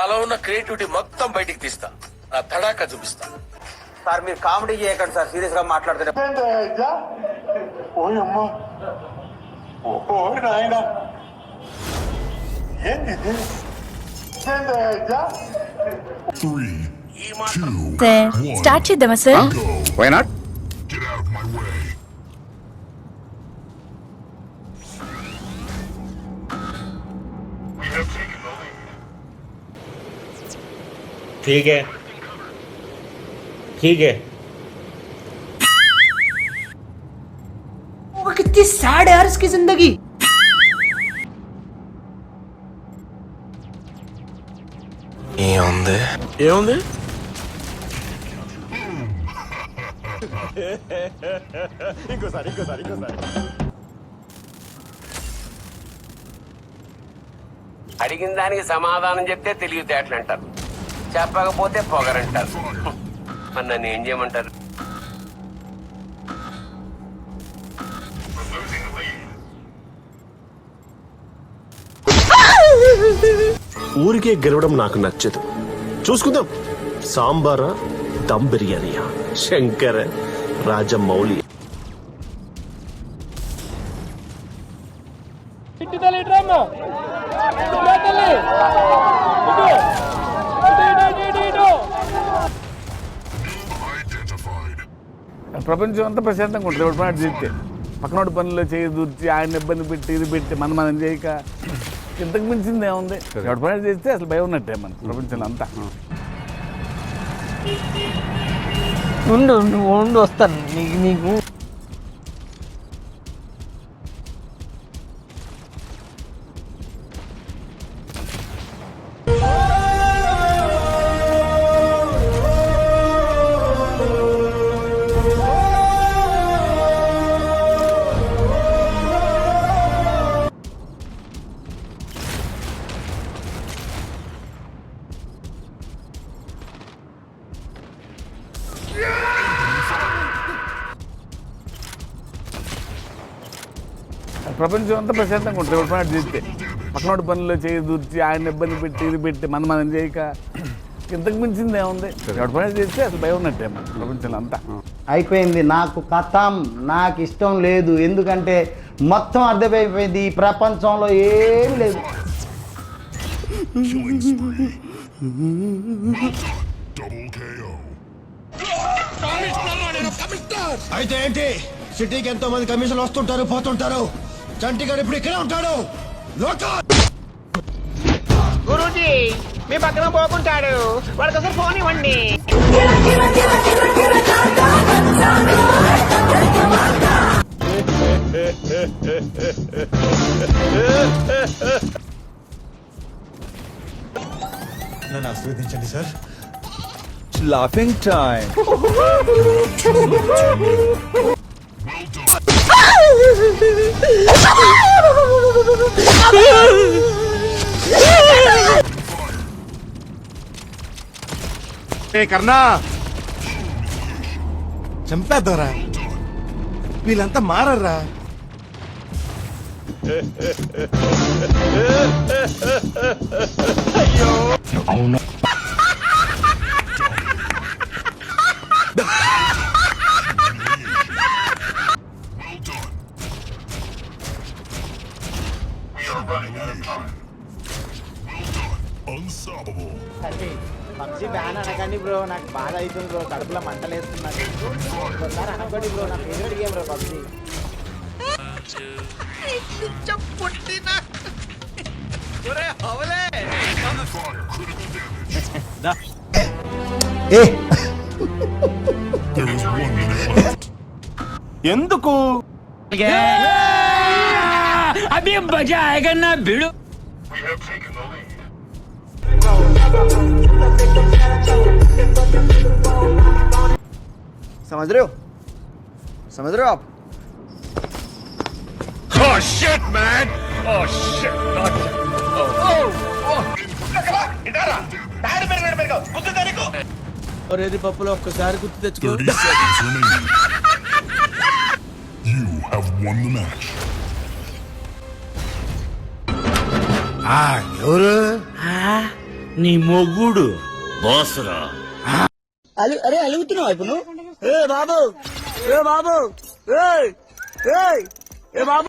నాలో ఉన్న క్రియేటివిటీ మొత్తం బయటికి తీస్తా, నా తడాక చూపిస్తా. సార్ మీరు కామెడీ చేయకండి సార్, సీరియస్ గా మాట్లాడుతున్నారు. స్టార్ట్ చేద్దామా సార్? Why not? ठीक है ठीक है. वो कितनी सैड है यार इसकी जिंदगी. ఏముంది ఇంకోసారి అడిగిన దానికి సమాధానం చెప్తే తెలివితేటలు అంటారు, చెప్పకపోతే పొగరంటారు. మరి నన్ను ఏం చేయమంటారు? ఊరికే గెలవడం నాకు నచ్చదు. చూసుకుందాం, సాంబారా దమ్ బిర్యానీయా, శంకర రాజమౌళి. ప్రపంచం అంతా ప్రశాంతంగా ఉంటుంది. ఎవరి పని చేస్తే పక్కనోడి పనుల్లో చేయి దూర్చి ఆయన ఇబ్బంది పెట్టి ఇది పెట్టి మనం చేయక ఇంతకు మించింది ఏముంది? ఎవరి పని చేస్తే అసలు భయం ఉన్నట్టే మన ప్రపంచంలో అంతా. ఉండు వస్తాను నీకు. ప్రపంచం అంతా ప్రశాంతంగా ఉంటుంది. ఎవరి పని చేస్తే పక్కనోడి పనుల్లో చేయి దూర్చి ఆయన ఇబ్బంది పెట్టి ఇది పెట్టి మనం చేయక ఇంతకు మించింది ఏముంది? ఎవరి పని చేస్తే అసలు భయం ఉన్నట్టే మన ప్రపంచంలో అంతా. అయిపోయింది, నాకు కథం, నాకు ఇష్టం లేదు. ఎందుకంటే మొత్తం అర్థమైపోయింది, ఈ ప్రపంచంలో ఏమీ లేదు. అయితే ఏంటి, సిటీకి ఎంతో మంది కమిషన్లు వస్తుంటారు పోతుంటారు, చంటిగాడు ఇప్పుడు ఇక్కడే ఉంటాడు. గురూజీ మీ పక్కన పోకుంటాడు, వాడికి అసలు ఫోన్ ఇవ్వండి. నన్ను ఆశీర్వదించండి సార్. Laughing time. కర్ణా చంపేద్దారా, వీళ్ళంతా మారర్రా. అవును, పబ్జి బ్యాన్ అనకండి బ్రో, నాకు బాధ అవుతుంది బ్రో, కడుపులో మంటలేస్తున్నాను. ఒకసారి అనకండి బ్రో, నా ఫేవరెట్ గేమ్ బ్రో పబ్జి. ఎందుకు అభి మజా ఆయేగా నా భిడు. समझ रहे हो आप? Oh shit man! Oh shit! ఒరేది పప్పులో ఒక్కసారి గుర్తు తెచ్చుకో. 30 seconds remaining. You have won the match. ఎవరు నీ మొగుడు బాసురా. అరే అలుగుతున్నావు ఇప్పుడు ఏ బాబు ఏ బాబు ఏ బాబు